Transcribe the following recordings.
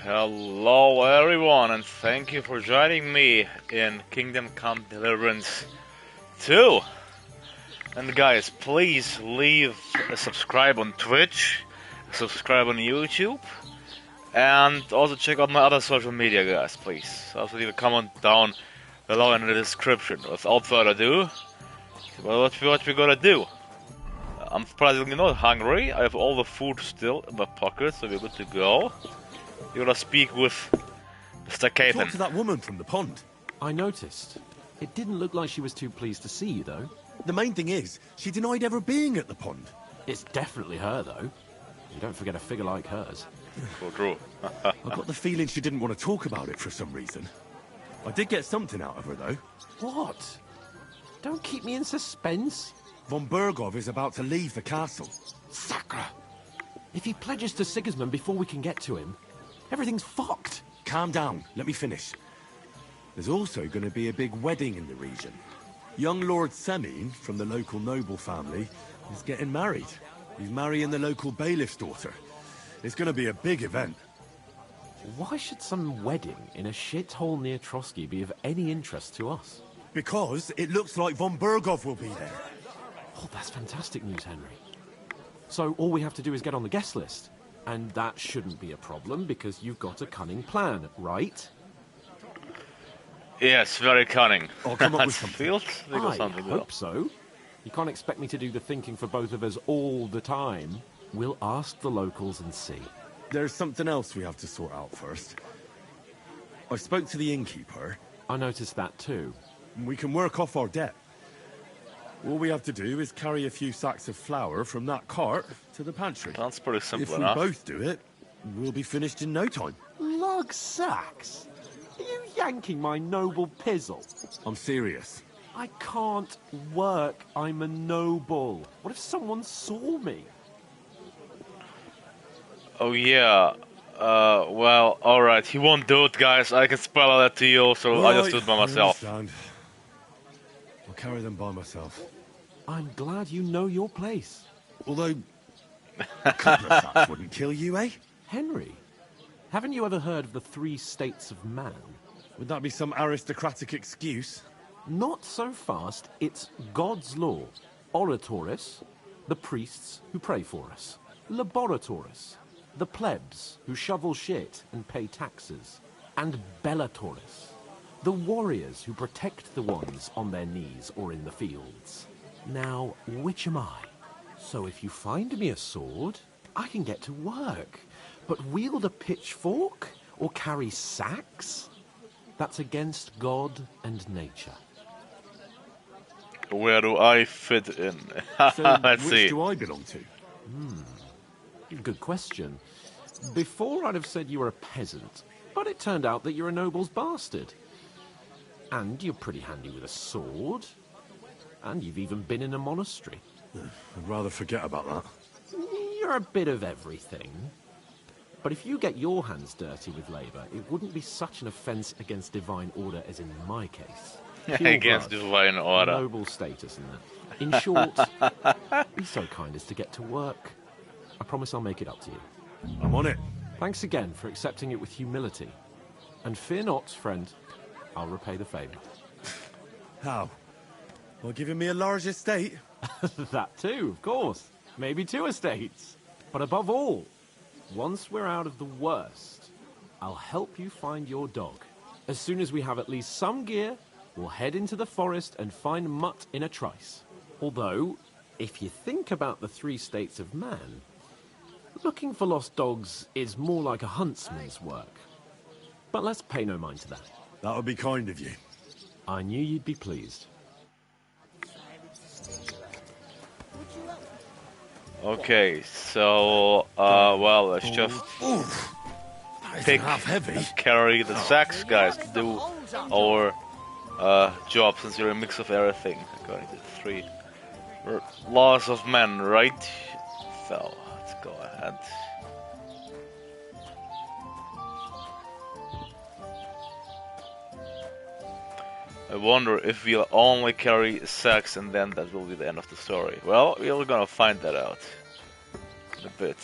Hello everyone, and thank you for joining me in Kingdom Come Deliverance 2. And guys, please leave a subscribe on Twitch, subscribe on YouTube, and also check out my other social media, guys, please. Also leave a comment down below in the description. Without further ado, what we gonna do? I'm surprisingly not hungry. I have all the food still in my pocket, so we're good to go. You're gonna speak with Mr. Capen. Talk to that woman from the pond. I noticed. It didn't look like she was too pleased to see you, though. The main thing is, she denied ever being at the pond. It's definitely her, though. You don't forget a figure like hers. So true. I got the feeling she didn't want to talk about it for some reason. I did get something out of her, though. What? Don't keep me in suspense. Von Bergov is about to leave the castle. Sacre! If he pledges to Sigismund before we can get to him, everything's fucked. Calm down, let me finish. There's also going to be a big wedding in the region. Young Lord Semine, from the local noble family, is getting married. He's marrying the local bailiff's daughter. It's going to be a big event. Why should some wedding in a shithole near Trotsky be of any interest to us? Because it looks like Von Bergov will be there. Oh, that's fantastic news, Henry. So all we have to do is get on the guest list. And that shouldn't be a problem, because you've got a cunning plan, right? Yes, very cunning. I'll come up with something. I hope so. You can't expect me to do the thinking for both of us all the time. We'll ask the locals and see. There's something else we have to sort out first. I spoke to the innkeeper. I noticed that too. We can work off our debt. All we have to do is carry a few sacks of flour from that cart to the pantry. That's pretty simple If we enough. both do it, we'll be finished in no time. Lug sacks? Are you yanking my noble pizzle? I'm serious. I can't work. I'm a noble. What if someone saw me? Oh yeah. Well, alright, he won't do it, guys. I can spell that to you, so I just do it by myself. I understand. I'll carry them by myself. I'm glad you know your place. Although, a couple of sacks wouldn't kill you, eh? Henry, haven't you ever heard of the 3 states of man? Would that be some aristocratic excuse? Not so fast. It's God's law. Oratoris, the priests who pray for us. Laboratoris, the plebs who shovel shit and pay taxes. And Bellatoris, the warriors who protect the ones on their knees or in the fields. Now, which am I? So if you find me a sword, I can get to work. But wield a pitchfork or carry sacks? That's against God and nature. Where do I fit in? So, Let's which see. do I belong to? Good question. Before I'd have said you were a peasant, but it turned out that you're a noble's bastard. And you're pretty handy with a sword. And you've even been in a monastery. I'd rather forget about that. You're a bit of everything. But if you get your hands dirty with labour, it wouldn't be such an offence against divine order as in my case. Against Pure blood, divine order. noble status and that. In short, be so kind as to get to work. I promise I'll make it up to you. I'm on it. Thanks again for accepting it with humility. And fear not, friend, I'll repay the favour. How? By giving me a large estate? That too, of course. Maybe 2 estates. But above all, once we're out of the worst, I'll help you find your dog. As soon as we have at least some gear, we'll head into the forest and find Mutt in a trice. Although, if you think about the 3 states of man, looking for lost dogs is more like a huntsman's work. But let's pay no mind to that. That would be kind of you. I knew you'd be pleased. Okay, so, well, let's just pick half heavy. and carry the sacks, guys, to do our job, since you're a mix of everything, according to the 3 laws of men, right? So, let's go ahead. I wonder if we'll only carry sacks and then that will be the end of the story. Well, we're gonna find that out in a bit.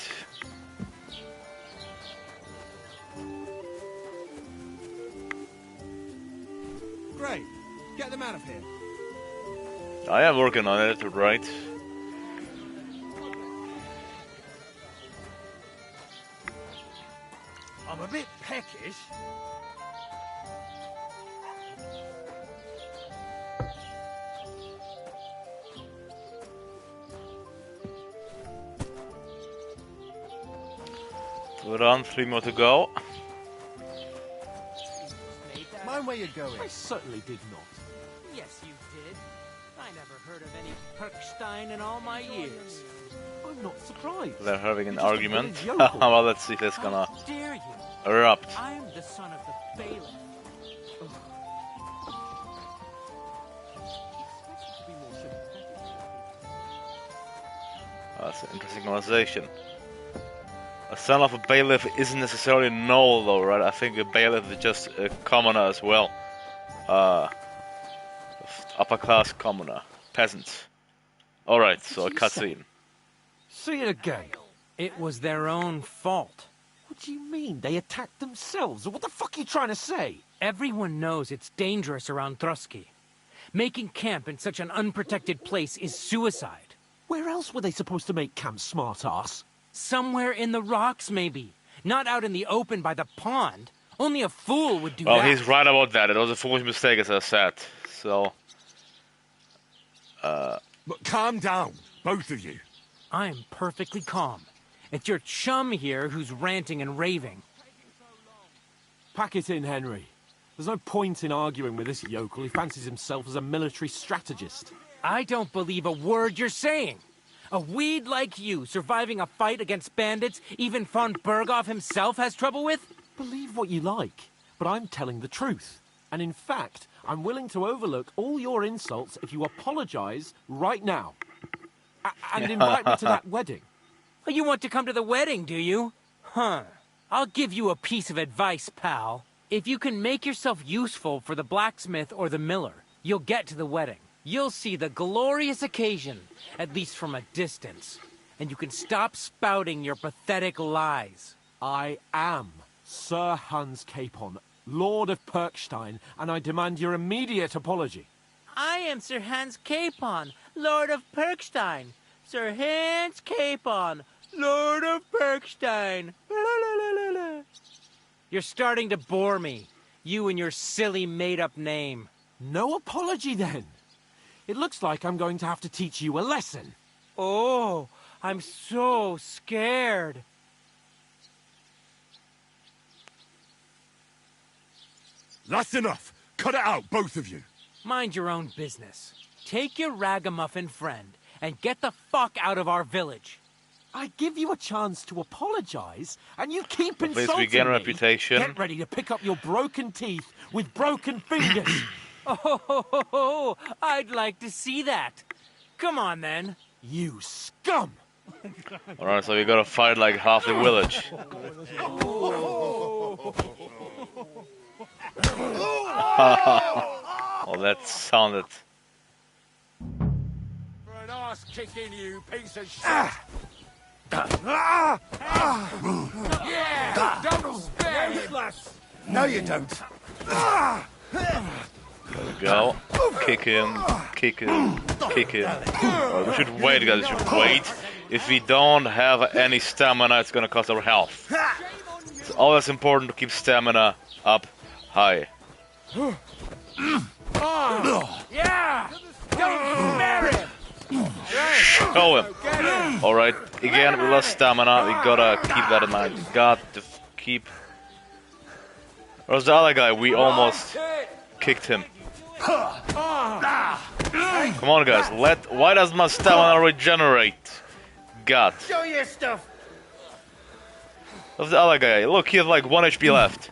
them out of here. I am working on it, right? I'm a bit peckish. We're on, 3 more to go. Mind where you're going. I certainly did not. Yes, you did. I never heard of any Perkstein in all my years. I'm not surprised. They're having an You're just a argument. village yokel. Well, let's see if it's gonna How dare you? erupt. I'm the son of the bailiff. That's an interesting conversation. A son of a bailiff isn't necessarily noble, though, right? I think a bailiff is just a commoner as well. Upper class commoner. Peasants. Alright, so a cutscene. See it again. It was their own fault. What do you mean? They attacked themselves? What the fuck are you trying to say? Everyone knows it's dangerous around Trotsky. Making camp in such an unprotected place is suicide. Where else were they supposed to make camp, smart-ass? Somewhere in the rocks, maybe. Not out in the open by the pond. Only a fool would do Well, that. he's right about that. It was a foolish mistake, as I said. So... But calm down, both of you. I'm perfectly calm. It's your chum here who's ranting and raving. Pack it in, Henry. There's no point in arguing with this yokel. He fancies himself as a military strategist. I don't believe a word you're saying. A weed like you surviving a fight against bandits even von Berghoff himself has trouble with? Believe what you like, but I'm telling the truth. And in fact, I'm willing to overlook all your insults if you apologize right now. And invite me to that wedding. Oh, you want to come to the wedding, do you? Huh. I'll give you a piece of advice, pal. If you can make yourself useful for the blacksmith or the miller, you'll get to the wedding. You'll see the glorious occasion, at least from a distance. And you can stop spouting your pathetic lies. I am Sir Hans Capon, Lord of Perkstein, and I demand your immediate apology. I am Sir Hans Capon, Lord of Perkstein. Sir Hans Capon, Lord of Perkstein. You're starting to bore me, you and your silly made-up name. No apology, then. It looks like I'm going to have to teach you a lesson. Oh, I'm so scared. That's enough. Cut it out, both of you. Mind your own business. Take your ragamuffin friend and get the fuck out of our village. I give you a chance to apologize, and you keep At least insulting we gain me. reputation. Get ready to pick up your broken teeth with broken fingers. Oh, I'd like to see that. Come on, then. You scum! Alright, so we gotta fight like half the village. Oh, that sounded... For an ass kicking, you piece of shit. Yeah! Don't spare him! No, you don't. There we go. Kick him, kick him, kick him. Alright, we should wait, guys. We should wait. If we don't have any stamina, it's gonna cost our health. It's always important to keep stamina up high. Yeah! Don't spare him! Show him. Alright, again, we lost stamina. We gotta keep that in mind. Got to keep... Where's the other guy? We almost kicked him. Come on, guys. Why doesn't my stamina regenerate? God. Show your stuff! Where's the other guy? Look, he has like 1 HP left.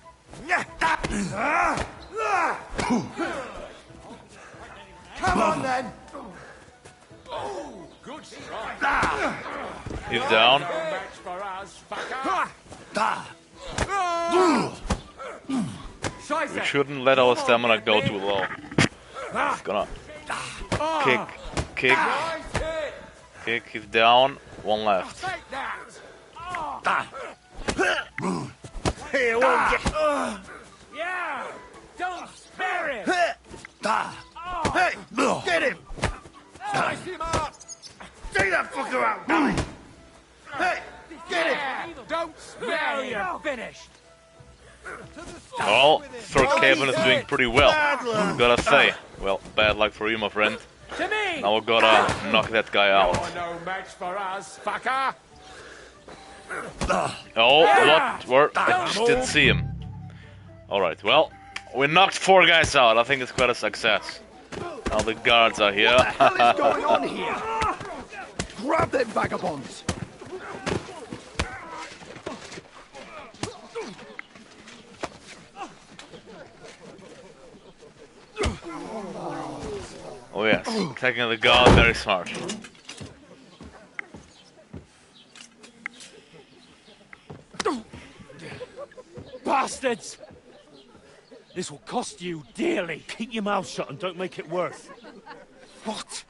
Come on, then. He's down. We shouldn't let our stamina go too low. It's gonna kick, kick. He's down. 1 left. Yeah! Don't spare him! Hey! Get him! Take that fucker out, damn it! Hey! Get him! Don't smell you're finished. Well, third cabin is doing pretty well, gotta say. Well, bad luck for you, my friend. To me! Now we gotta knock that guy out. No match for us, fucker. Oh, what? Where? I just didn't see him. Alright, well, we knocked 4 guys out. I think it's quite a success. Now the guards are here. What is going on here? Grab them vagabonds! Oh yes, taking the guard, very smart. Bastards! This will cost you dearly. Keep your mouth shut and don't make it worse. What?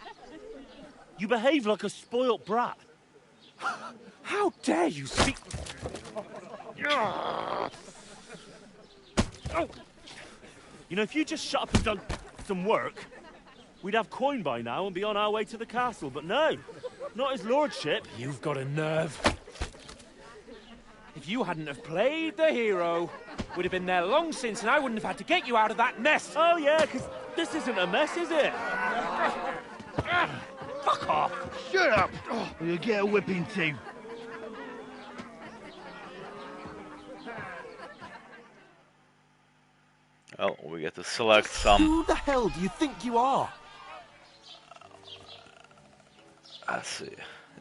You behave like a spoilt brat. How dare you speak... You know, if you just shut up and done some work, we'd have coin by now and be on our way to the castle. But no, not his lordship. You've got a nerve. If you hadn't have played the hero, we'd have been there long since and I wouldn't have had to get you out of that nest. Oh yeah, because this isn't a mess, is it? Fuck off. Shut up! Or you'll get a whipping too. Well, we get to select some. Who the hell do you think you are? Let's see.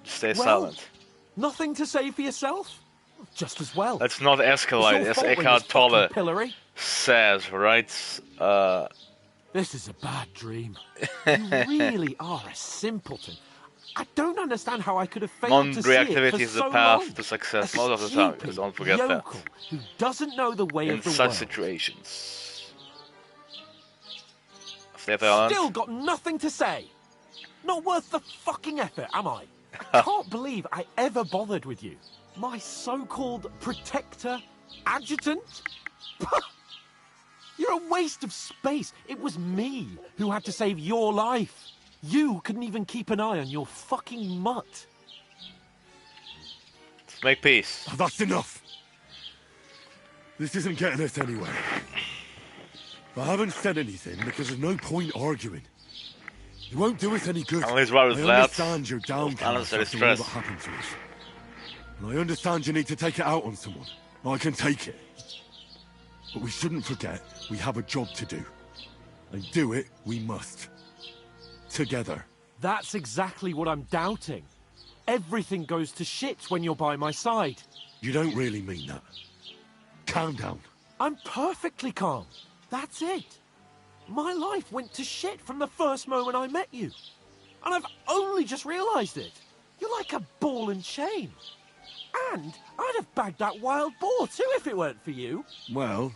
Just stay Well, silent. Nothing to say for yourself? Just as well. Let's not escalate, as It's your fault when Eckhart this fucking Tolle pillory. says, right? This is a bad dream. You really are a simpleton. I don't understand how I could have failed to see it Non-reactivity for is the so path long. to success A most of the time, stupid don't forget that. yokel who doesn't know the way In of the such world. situations. Stay silent. Still got nothing to say. Not worth the fucking effort, am I? I can't believe I ever bothered with you. My so-called protector, adjutant? You're a waste of space. It was me who had to save your life. You couldn't even keep an eye on your fucking mutt. Let's make peace. That's enough. This isn't getting us anywhere. I haven't said anything because there's no point arguing. It won't do us any good. Unless right with I that, understand you're downcast unnecessary after all that stress. happened to us. And I understand you need to take it out on someone. I can take it. But we shouldn't forget we have a job to do. And do it we must. Together. That's exactly what I'm doubting. Everything goes to shit when you're by my side. You don't really mean that. Calm down. I'm perfectly calm. That's it. My life went to shit from the first moment I met you. And I've only just realised it. You're like a ball and chain. And I'd have bagged that wild boar too if it weren't for you. Well,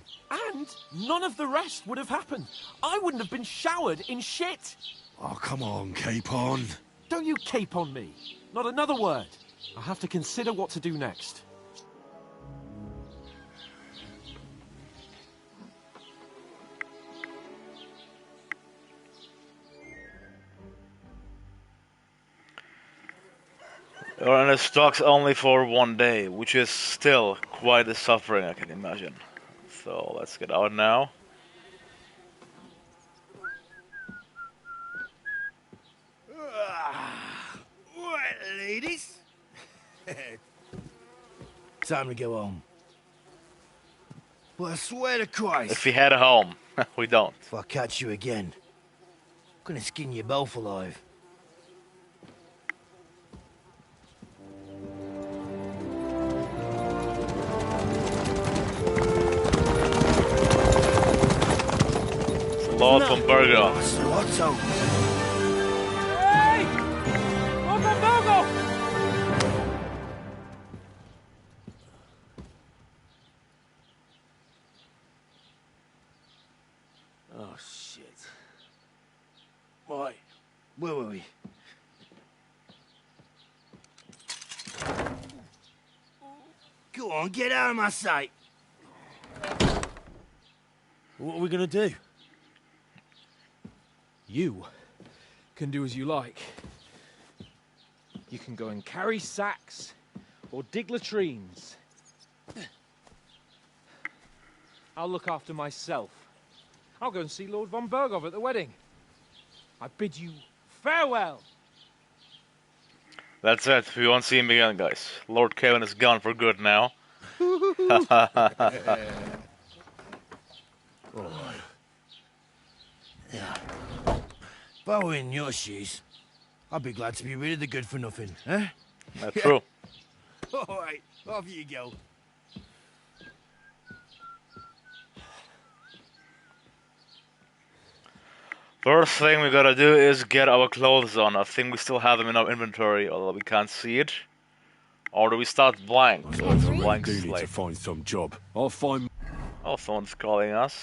And none of the rest would have happened. I wouldn't have been showered in shit. oh, come on, Capon. Don't you cape on me. Not another word. I have to consider what to do next. You're in the stocks only for 1 day, which is still quite a suffering, I can imagine. So let's get out now. Right, ladies. Time to go home. But I swear to Christ, If we head home, we don't. if I catch you again, I'm gonna skin you both alive. It's Lord von Burger. Otto. Hey! Open Vogel! Oh, shit. Right. Where were we? Go on, get out of my sight. What are we gonna do? You can do as you like. You can go and carry sacks or dig latrines. I'll look after myself. I'll go and see Lord von Berghoff at the wedding. I bid you farewell. That's it. We won't see him again, guys. Lord Kevin is gone for good now. If I were in your shoes, I'd be glad to be rid of the good for nothing, eh? That's true. Alright, off you go. First thing we gotta do is get our clothes on. I think we still have them in our inventory, although we can't see it. Or do we start blank? So it's a I blank do need to slate. find some job. I'll find... Oh, someone's calling us.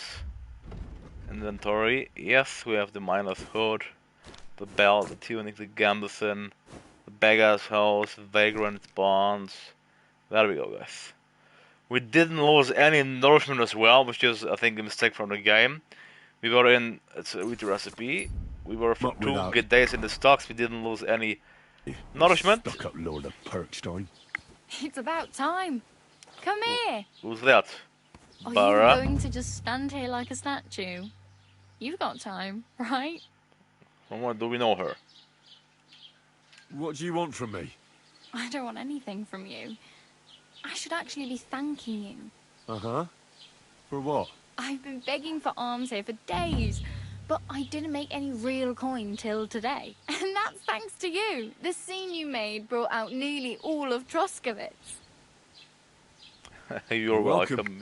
Inventory. Yes, we have the miner's hood, the belt, the tunic, the gambeson, the beggar's house, vagrant bonds. There we go, guys. We didn't lose any nourishment as well, which is, I think, a mistake from the game. We were in, let's read the recipe. We were for Not 2 without- good days in the stocks. We didn't lose any nourishment. Stuck up Lord of Perkstein. It's about time. Come here. Who's that? Are Bara? you going to just stand here like a statue? You've got time, right? From what do we know her? What do you want from me? I don't want anything from you. I should actually be thanking you. Uh-huh. For what? I've been begging for alms here for days, but I didn't make any real coin till today. And that's thanks to you. The scene you made brought out nearly all of Troskowitz. You're welcome. welcome.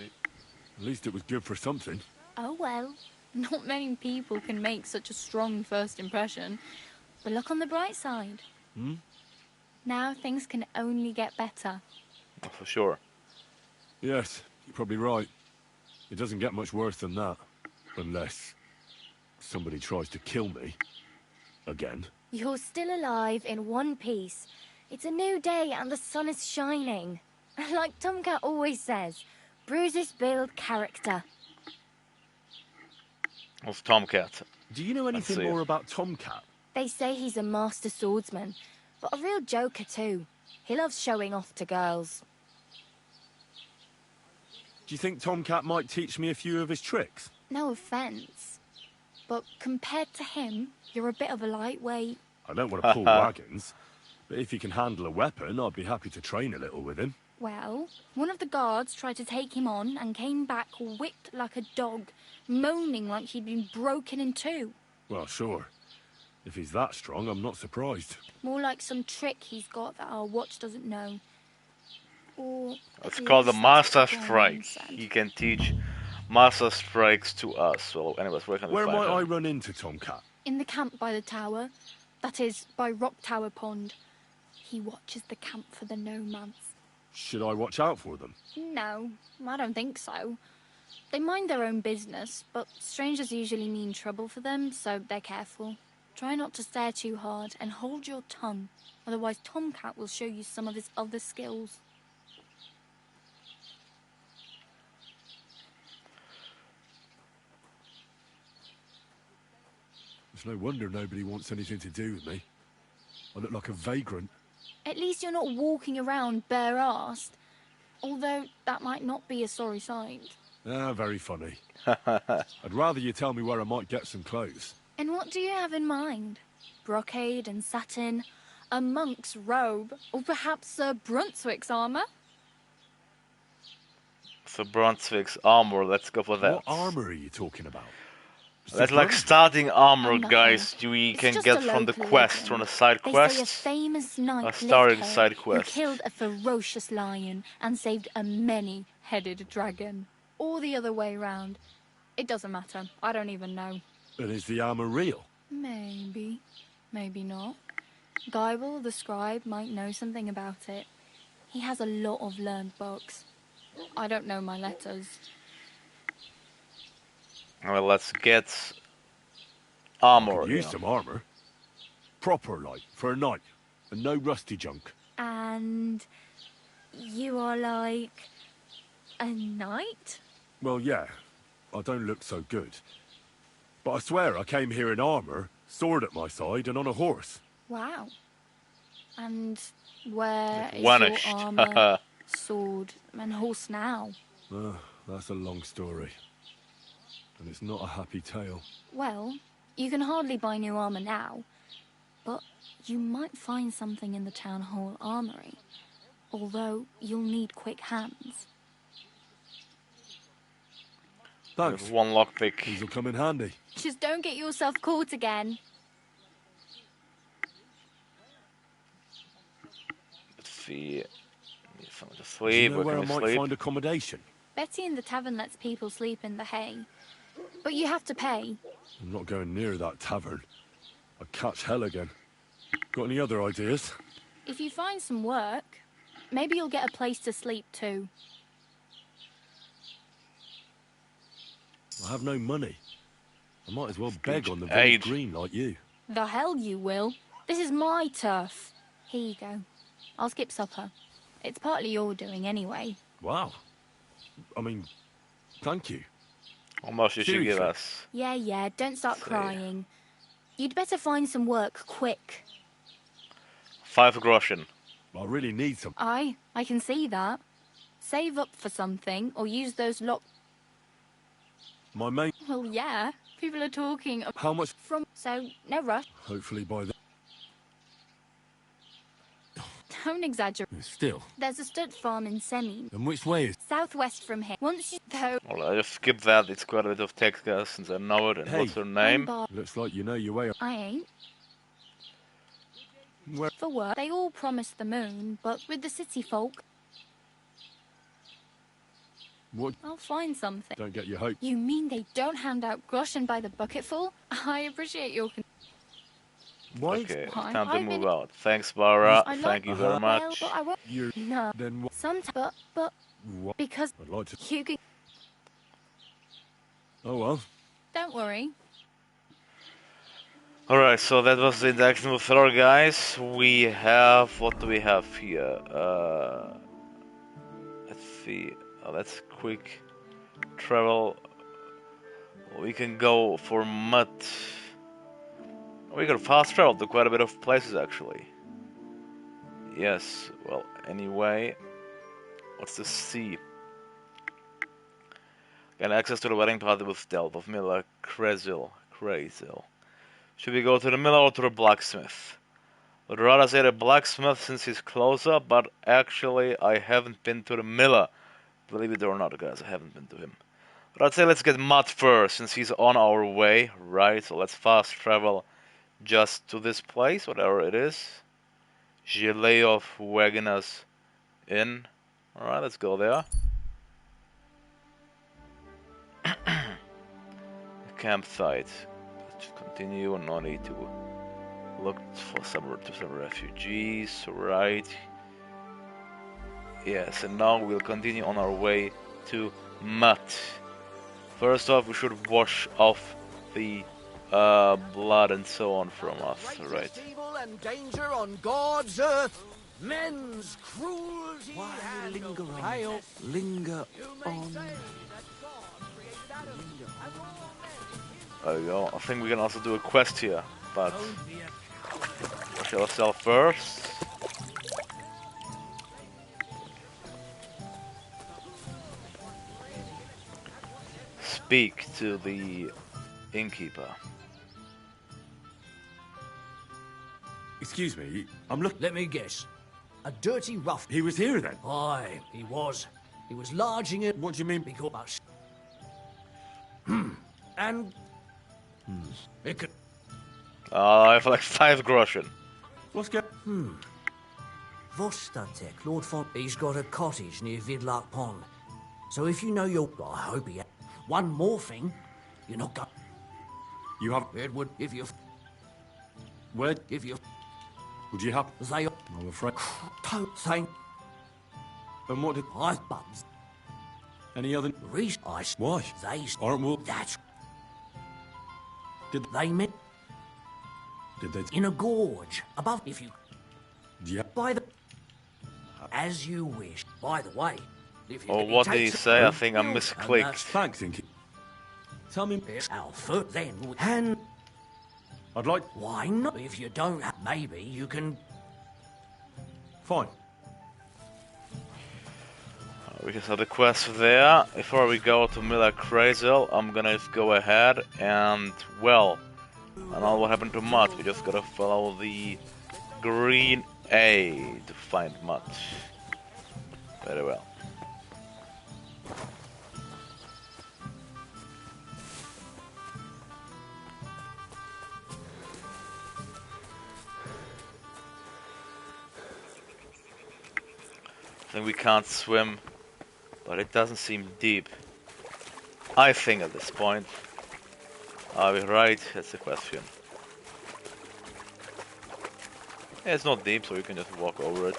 At least it was good for something. Oh well, not many people can make such a strong first impression. But look on the bright side. Now things can only get better. Oh, for sure. Yes, you're probably right. It doesn't get much worse than that. Unless somebody tries to kill me. Again. You're still alive in one piece. It's a new day and the sun is shining. Like Tomcat always says, bruises build character. What's Tomcat? Do you know anything see. more about Tomcat? They say he's a master swordsman, but a real joker too. He loves showing off to girls. Do you think Tomcat might teach me a few of his tricks? No offence, but compared to him, you're a bit of a lightweight. I don't want to pull wagons, but if he can handle a weapon, I'd be happy to train a little with him. Well, one of the guards tried to take him on and came back whipped like a dog, moaning like he'd been broken in two. Well, sure. If he's that strong, I'm not surprised. More like some trick he's got that our watch doesn't know. Or It's at called the least Master that's what Brian Strike. said. He can teach Master Strikes to us. Well, anyways, where can we Where find might I him? run into Tomcat? In the camp by the tower. That is, by Rock Tower Pond. He watches the camp for the nomads. Should I watch out for them? No, I don't think so. They mind their own business, but strangers usually mean trouble for them, so they're careful. Try not to stare too hard and hold your tongue, otherwise Tomcat will show you some of his other skills. It's no wonder nobody wants anything to do with me. I look like a vagrant. At least you're not walking around bare-arsed, although that might not be a sorry sight. Ah, very funny. I'd rather you tell me where I might get some clothes. And what do you have in mind? Brocade and satin, a monk's robe, or perhaps Sir Brunswick's armour? So Brunswick's armor, let's go for that. What armor are you talking about? That's like starting armor, Oh, no. guys. We It's can just get a from the local quest, legend. from the side They say a quests. famous knight lived starting here side quest. who killed a ferocious lion and saved a many-headed dragon. Or the other way round. It doesn't matter. I don't even know. And is the armor real? Maybe. Maybe not. Geibel, the scribe, might know something about it. He has a lot of learned books. I don't know my letters. Well, let's get armor. Could use some armor. Proper, like, for a knight. And no rusty junk. And you are like a knight? Well, yeah. I don't look so good. But I swear I came here in armor sword at my side, and on a horse. Wow. And where is Vanished. your armor, sword, and horse now? That's a long story. And it's not a happy tale. Well, you can hardly buy new armor now, but you might find something in the town hall armory. Although you'll need quick hands. Thanks. One lockpick. These will come in handy. Just don't get yourself caught again. Let's see. Need someone to Do sleep. you know where I Where can might we sleep? find accommodation? Betty in the tavern lets people sleep in the hay. But you have to pay. I'm not going near that tavern. I'd catch hell again. Got any other ideas? If you find some work, maybe you'll get a place to sleep too. I have no money. I might as well beg on the Aid. village green like you. The hell you will. This is my turf. Here you go. I'll skip supper. It's partly your doing anyway. Wow. I mean, thank you. How much did you give Seriously? us? Yeah, don't start See. crying. You'd better find some work quick. 5 groschen. I really need some. I can see that. Save up for something or use those My main... Well, yeah. People are talking How much? So, no rush. Hopefully by then. Don't exaggerate. Still. There's a stud farm in Semin, And which way is... southwest from here. Once you though, Well, I just skip that. It's quite a bit of text, guys, since I know it. And Hey. what's her name? Looks like you know your way. I ain't. Where... For work, they all promise the moon, but with the city folk, What? I'll find something. Don't get your hope. You mean they don't hand out groschen by the bucketful? I appreciate your... Why? Okay, Why? time to I've move been- out. Thanks, Bara. I like- Thank you very Well, much. but I won't... You're... No. Then what? Sometimes, but... What? Because I'd like to... you can... Oh well. Don't worry. Alright, so that was the interaction with her, guys. We have... What do we have here? Let's see. Oh, that's quick travel. We can go for mud. We can fast travel to quite a bit of places, actually. Yes, well, anyway. What's the C? Gain access to the wedding party with Delp of Miller, Kresil. Should we go to the miller or to the blacksmith? Would rather say the blacksmith since he's closer, but actually I haven't been to the miller. Believe it or not, guys, I haven't been to him. But I'd say let's get Mud first, since he's on our way, right? So let's fast travel just to this place, whatever it is. Gileov Wagoners Inn. Alright, let's go there. Campsite. Let's just continue, no need to look for some refugees, right? Yes, and now we'll continue on our way to Mud. First off, we should wash off the blood and so on from us, right? Evil and danger on God's earth. Men's cruelty. Why linger on? Linger on. There we go. I think we can also do a quest here, but wash ourselves first. Speak to the innkeeper. Excuse me, I'm looking... Let me guess. A dirty rough. He was here then? Aye, he was. He was lodging it. What do you mean? Because... And... It could... I have like 5 groschen. What's going... Vostatek, Lord Font. He's got a cottage near Vidlark Pond. So if you know your... I hope he... One more thing. You're not going... You have... Edward, if you... Where... If you... Would you have... They... I'm afraid... Don't think... And what did... I... Bums. Any other... Reese... I... Why? They... Aren't we... That's... Did... They met... Did they... In a gorge. Above... If you... Yeah. By the... As you wish. By the way... If you Oh, what did he say? I think I And misclicked. that's Thanks, Inky. Tell me... our foot then. And... I'd like... Why not? If you don't, maybe you can... Fine. We can start the quest there. Before we go to Miller Crazel, I'm gonna just go ahead and, well, I don't know what happened to Mud. We just gotta follow the green A to find Mud. Very well. I think we can't swim, but it doesn't seem deep. I think at this point. Are we right? That's the question. Yeah, it's not deep, so you can just walk over it.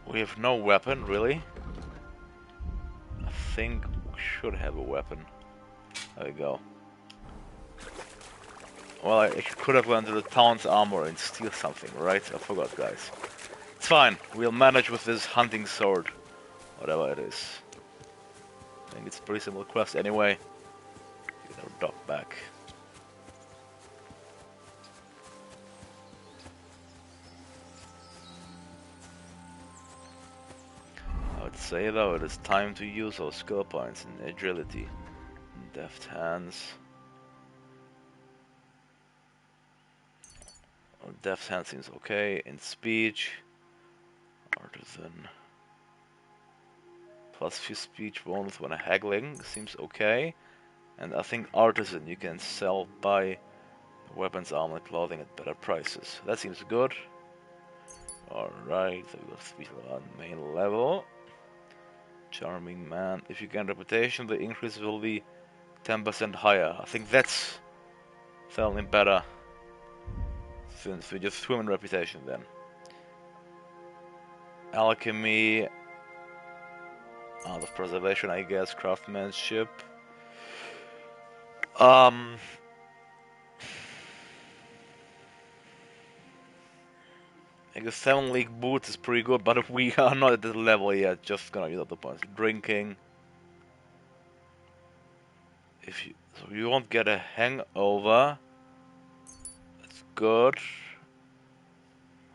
We have no weapon, really. I think we should have a weapon. There we go. Well, I could have gone to the town's armor and steal something, right? I forgot, guys. It's fine. We'll manage with this hunting sword. Whatever it is. I think it's a pretty simple quest anyway. Get our dog back. I would say though, it is time to use our skill points in agility. Deft hands. Deft hand seems okay. In speech, artisan. Plus few speech bonus when haggling seems okay. And I think artisan you can sell buy weapons, armor, clothing at better prices. That seems good. Alright, so we got speech on main level. Charming man. If you gain reputation, the increase will be 10% higher. I think that's selling better. Since we just swim in reputation then. Alchemy, art of preservation, I guess, craftsmanship. I guess 7 league boots is pretty good, but we are not at that level yet. Just gonna use up the points. Drinking. So you won't get a hangover. Good.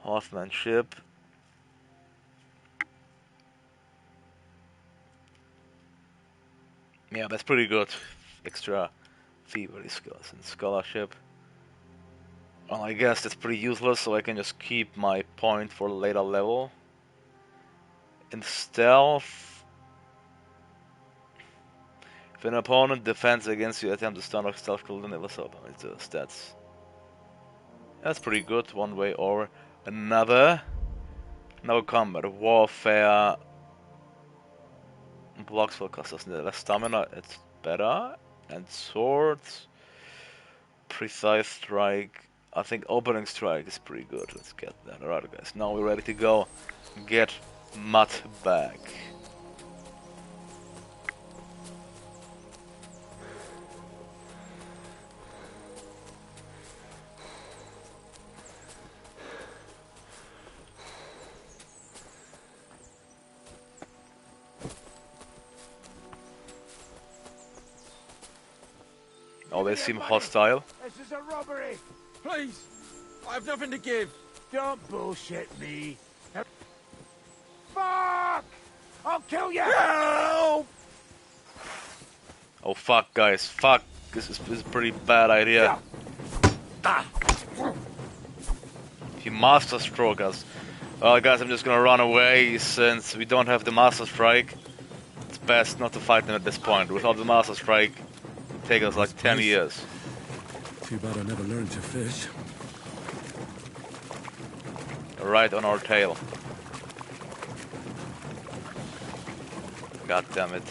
Horsemanship. Yeah, that's pretty good. Extra thievery skills and scholarship. Well, I guess that's pretty useless, so I can just keep my point for later level. In stealth, if an opponent defends against you, attempt to stun or stealth kill, then never stop. It's stats. That's pretty good, one way or another. No combat, warfare. Blocks will cost us less stamina, it's better. And swords. Precise strike. I think opening strike is pretty good. Let's get that. Alright guys, now we're ready to go get Mud back. Oh, they seem hostile. This is a robbery! Please! I have nothing to give. Don't bullshit me. Fuck! I'll kill you! Help! Oh fuck, guys, fuck. This is a pretty bad idea. He master stroke us. Well guys, I'm just gonna run away since we don't have the master strike. It's best not to fight them at this point. Without the master strike, it'll take us like 10 years. Too bad I never learned to fish. Right on our tail. God damn it.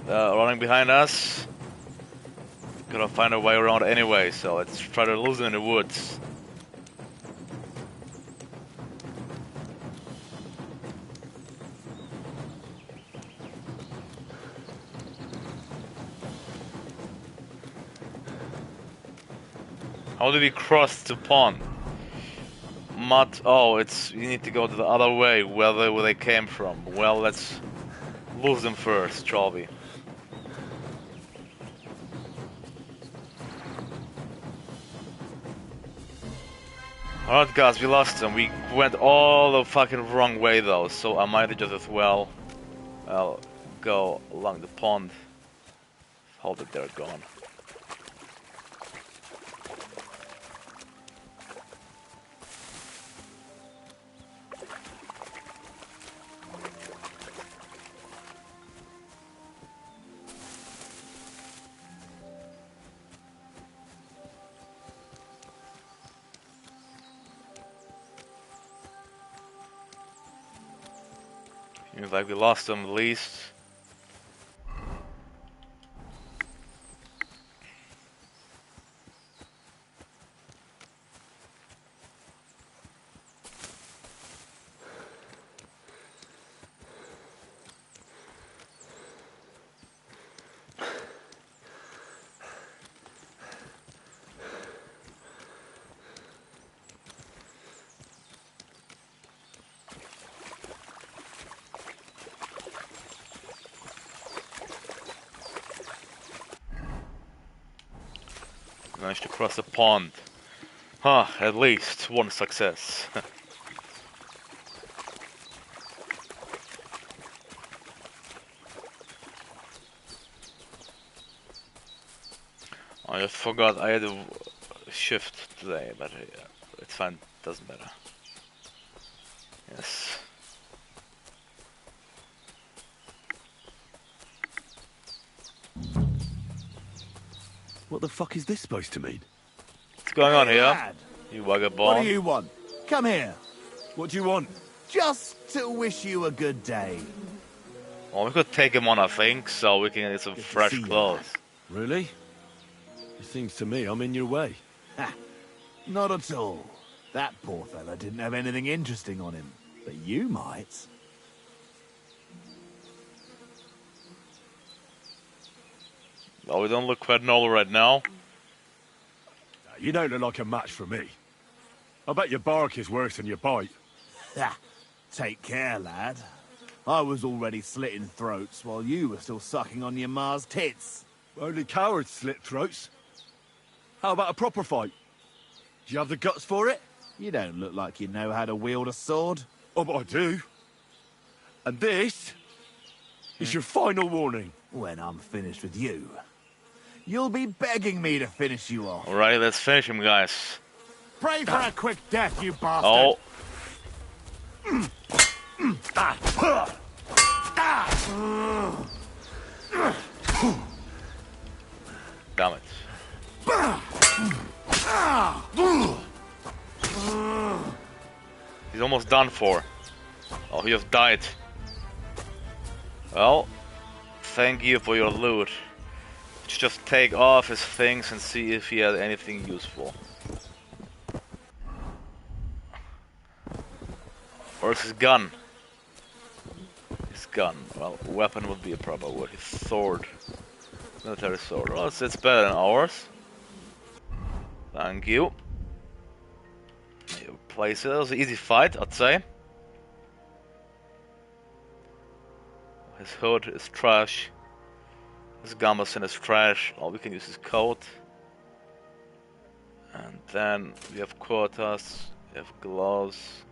Running behind us. Gotta find a way around anyway, so let's try to lose them in the woods. How do we cross the pond? mud. Oh, it's you need to go to the other way, where they came from. Well, let's lose them first, shall we? Alright guys, we lost them. We went all the fucking wrong way though, so I might just as well go along the pond. Hold it, they're gone. Seems like we lost them at least. Managed to cross the pond. Huh, at least one success. I just forgot I had a shift today, but it's fine, doesn't matter. Yes. What the fuck is this supposed to mean? What's going on here? Lad, You vagabond. what do you want? Come here. What do you want? Just to wish you a good day. Well, we could take him on, I think, so we can get some Good to fresh see you, clothes. Really? It seems to me I'm in your way. Ha, not at all. That poor fella didn't have anything interesting on him. But you might. Well, we don't look quite normal right now. You don't look like a match for me. I bet your bark is worse than your bite. Ha, take care, lad. I was already slitting throats while you were still sucking on your ma's tits. Only cowards slit throats. How about a proper fight? Do you have the guts for it? You don't look like you know how to wield a sword. Oh, but I do. And this is your final warning. When I'm finished with you, you'll be begging me to finish you off. Alright, let's finish him, guys. Pray for a quick death, you bastard! Oh. Damn it. He's almost done for. Oh, he just died. Well, thank you for your loot. Let's just take off his things and see if he has anything useful. Where's his gun? His gun. Well, weapon would be a proper word. His sword. Military sword. Well, it's better than ours. Thank you. You place it. It was an easy fight, I'd say. His hood is trash. His gambeson is trash. Oh, we can use his coat. And then we have quarters. We have gloves.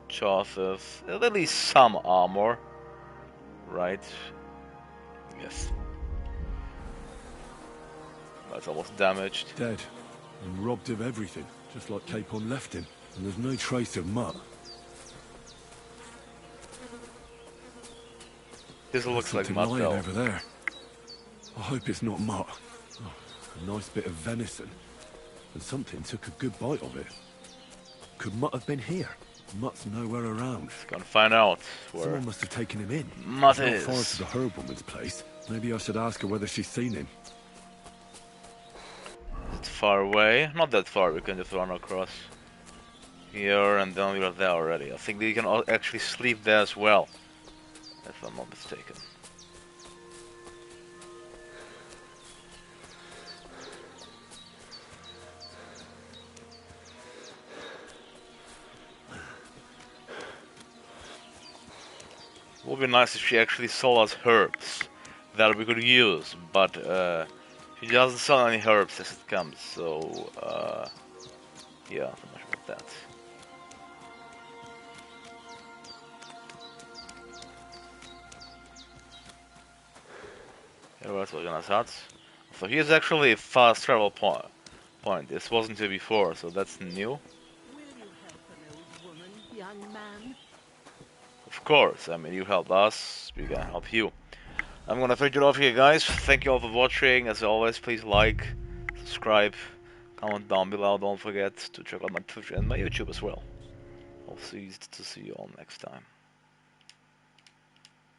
Choices. At least some armor. Right. Yes. That's almost damaged. Dead. And robbed of everything, just like Capon left him. And there's no trace of mutt. This looks like Something lying Mattel. over there. I hope it's not mutt. Oh, a nice bit of venison. And something took a good bite of it. Could Mutt have been here? Mutt's nowhere around. Gonna find out where Someone must have taken him in. Mutt Not is. far to the herbalman's place. Maybe I should ask her whether she's seen him. It's far away. Not that far. We can just run across here and then we are there already. I think we can actually sleep there as well, if I'm not mistaken. Would be nice if she actually sold us herbs that we could use, but she doesn't sell any herbs as it comes, so yeah, not much about that. Alright, so we're gonna start. So here's actually a fast travel point. This wasn't here before, so that's new. Will you help an old woman, young man? Of course, I mean, you helped us, we can help you. I'm gonna finish it off here, guys. Thank you all for watching. As always, please like, subscribe, comment down below. Don't forget to check out my Twitch and my YouTube as well. I'll see you all next time.